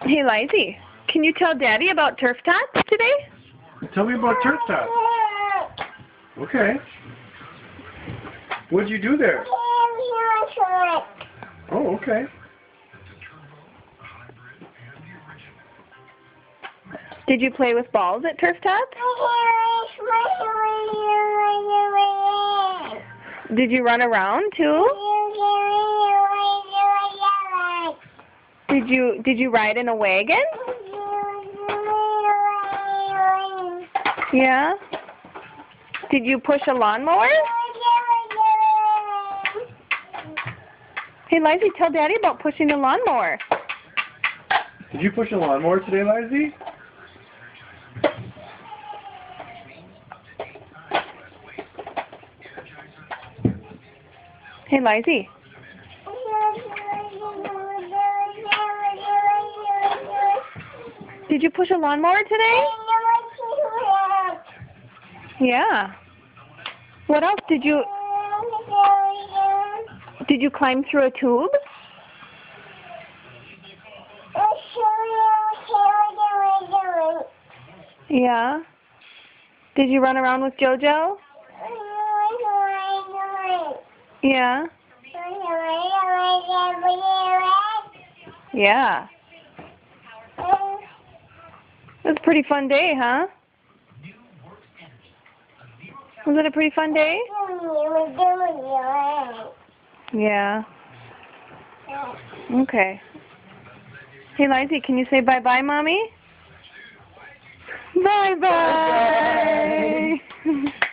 Hey, Lizzie, can you tell Daddy about Turf Tots today? Tell me about Turf Tots. Okay. What'd you do there? Oh, okay. Did you play with balls at Turf Tots? Did you run around too? Did you ride in a wagon? Yeah. Did you push a lawnmower? Hey, Lizzie, tell Daddy about pushing the lawnmower. Did you push a lawnmower today, Lizzie? Hey, Lizzie. Did you push a lawnmower today? Yeah. What else? Did you climb through a tube? Yeah. Did you run around with JoJo? Yeah. Yeah. It was a pretty fun day, huh? Was it a pretty fun day? Yeah. Okay. Hey, Lizzie, can you say bye-bye, Mommy? Bye-bye!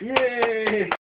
Yay!